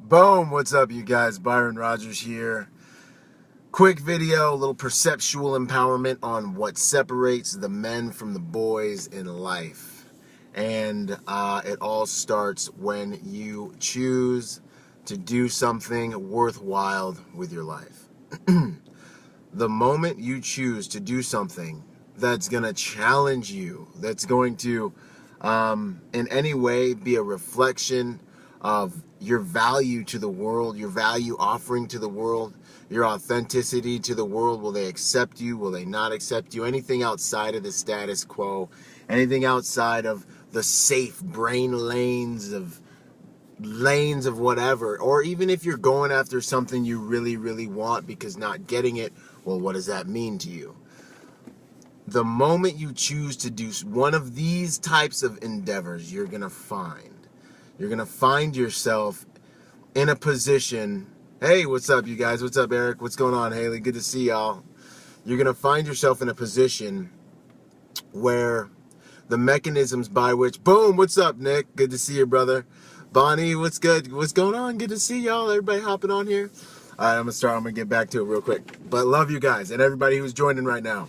Boom! What's up, you guys? Byron Rogers here. Quick video, a little perceptual empowerment on what separates the men from the boys in life. And it all starts when you choose to do something worthwhile with your life. The moment you choose to do something that's going to challenge you, that's going to in any way be a reflection of your value to the world, your value offering to the world, your authenticity to the world. Will they accept you? Will they not accept you? Anything outside of the status quo, anything outside of the safe brain lanes of whatever, or even if you're going after something you really, really want because not getting it, well, what does that mean to you? The moment you choose to do one of these types of endeavors, you're going to find yourself in a position. Hey, what's up, you guys? What's up, Eric? What's going on, Haley? Good to see y'all. You're going to find yourself in a position where the mechanisms by which, boom, what's up, Nick? Good to see you, brother. Bonnie, what's good? What's going on? Good to see y'all. Everybody hopping on here. All right, I'm going to get back to it real quick. But love you guys and everybody who's joining right now.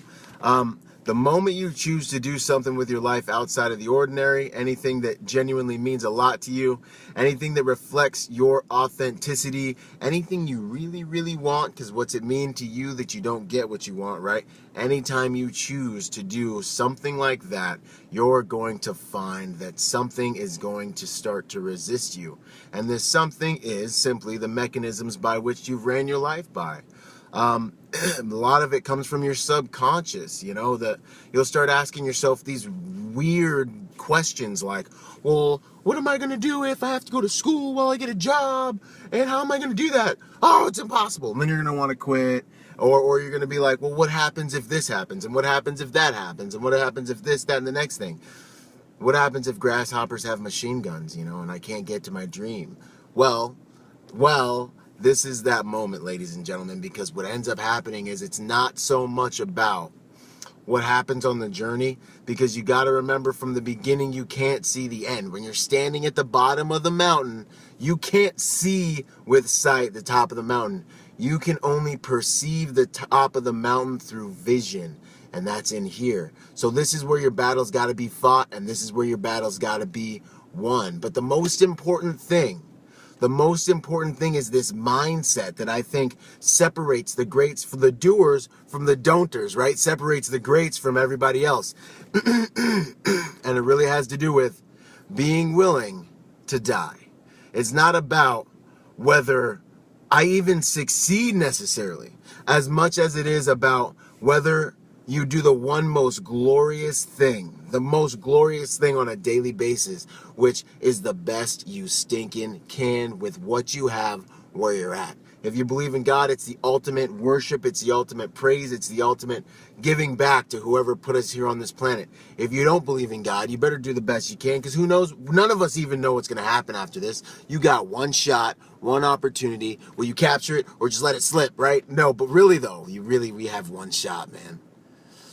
The moment you choose to do something with your life outside of the ordinary, anything that genuinely means a lot to you, anything that reflects your authenticity, anything you really, really want, because what's it mean to you that you don't get what you want, right? Anytime you choose to do something like that, you're going to find that something is going to start to resist you. And this something is simply the mechanisms by which you've ran your life by. A lot of it comes from your subconscious, that you'll start asking yourself these weird questions like, well, what am I going to do if I have to go to school while I get a job? And how am I going to do that? Oh, it's impossible. And then you're going to want to quit. Or you're going to be like, well, what happens if this happens? And what happens if that happens? And what happens if this, that, and the next thing? What happens if grasshoppers have machine guns, and I can't get to my dream? Well, this is that moment, ladies and gentlemen, because what ends up happening is it's not so much about what happens on the journey, because you got to remember from the beginning, you can't see the end. When you're standing at the bottom of the mountain, you can't see with sight the top of the mountain. You can only perceive the top of the mountain through vision, and that's in here. So this is where your battle's got to be fought, and this is where your battle's got to be won. But the most important thing is this mindset that I think separates the greats from the doers from the don'ters, right? Separates the greats from everybody else. And it really has to do with being willing to die. It's not about whether I even succeed necessarily, as much as it is about whether you do the one most glorious thing, the most glorious thing on a daily basis, which is the best you stinking can with what you have where you're at. If you believe in God, it's the ultimate worship, it's the ultimate praise, it's the ultimate giving back to whoever put us here on this planet. If you don't believe in God, you better do the best you can, because who knows? None of us even know what's going to happen after this. You got one shot, one opportunity. Will you capture it or just let it slip, right? No, but really though, we have one shot, man.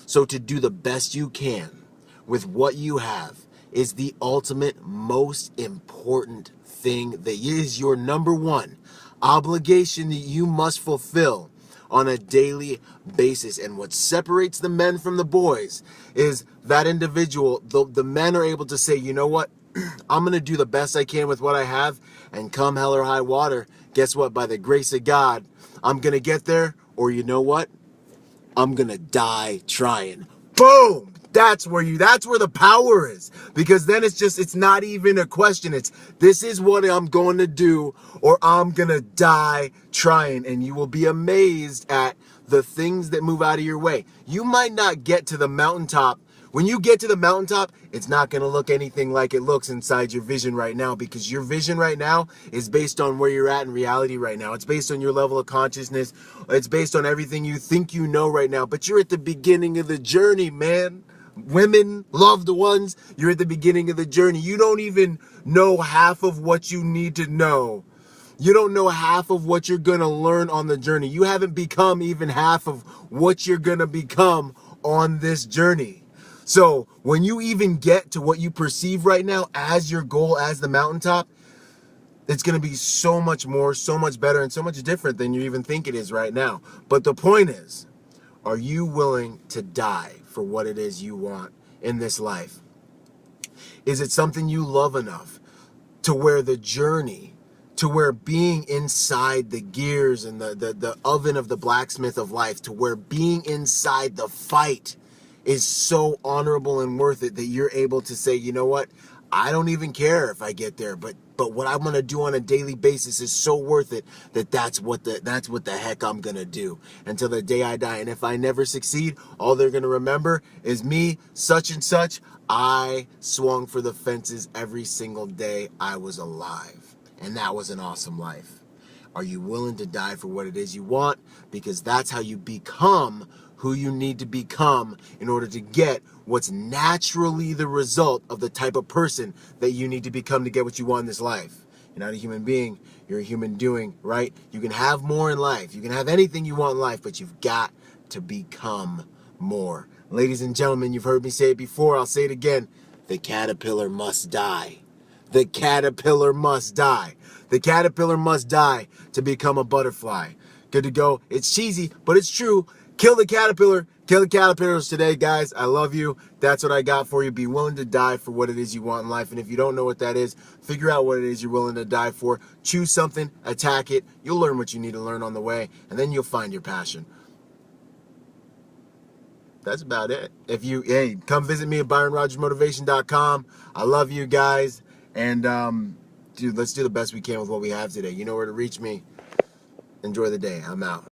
So to do the best you can with what you have is the ultimate, most important thing that is your number one obligation that you must fulfill on a daily basis. And what separates the men from the boys is that individual, the men are able to say, you know what, I'm going to do the best I can with what I have, and come hell or high water, guess what, by the grace of God, I'm going to get there, or you know what, I'm going to die trying. Boom! That's where the power is. Because then it's not even a question. It's, this is what I'm going to do, or I'm going to die trying. And you will be amazed at the things that move out of your way. You might not get to the mountaintop. When you get to the mountaintop, it's not going to look anything like it looks inside your vision right now, because your vision right now is based on where you're at in reality right now. It's based on your level of consciousness. It's based on everything you think you know right now. But you're at the beginning of the journey, man. Women, loved ones, you're at the beginning of the journey. You don't even know half of what you need to know. You don't know half of what you're going to learn on the journey. You haven't become even half of what you're going to become on this journey. So when you even get to what you perceive right now as your goal, as the mountaintop, It's going to be so much more, so much better, and so much different than you even think it is right now. But the point is, are you willing to die for what it is you want in this life? Is it something you love enough to where the journey, to where being inside the gears and the oven of the blacksmith of life, to where being inside the fight is so honorable and worth it that you're able to say, you know what, I don't even care if I get there, but what I'm gonna do on a daily basis is so worth it that that's what the heck I'm gonna do until the day I die. And if I never succeed, all they're gonna remember is me, such and such. I swung for the fences every single day I was alive, and that was an awesome life. Are you willing to die for what it is you want? Because that's how you become who you need to become in order to get what's naturally the result of the type of person that you need to become to get what you want in this life. You're not a human being, you're a human doing, right? You can have more in life. You can have anything you want in life, but you've got to become more. Ladies and gentlemen, you've heard me say it before, I'll say it again. The caterpillar must die. The caterpillar must die. The caterpillar must die to become a butterfly. Good to go. It's cheesy, but it's true. Kill the caterpillar. Kill the caterpillars today, guys. I love you. That's what I got for you. Be willing to die for what it is you want in life. And if you don't know what that is, figure out what it is you're willing to die for. Choose something, attack it. You'll learn what you need to learn on the way, and then you'll find your passion. That's about it. Hey, come visit me at ByronRogersMotivation.com. I love you guys. And, dude, let's do the best we can with what we have today. You know where to reach me. Enjoy the day. I'm out.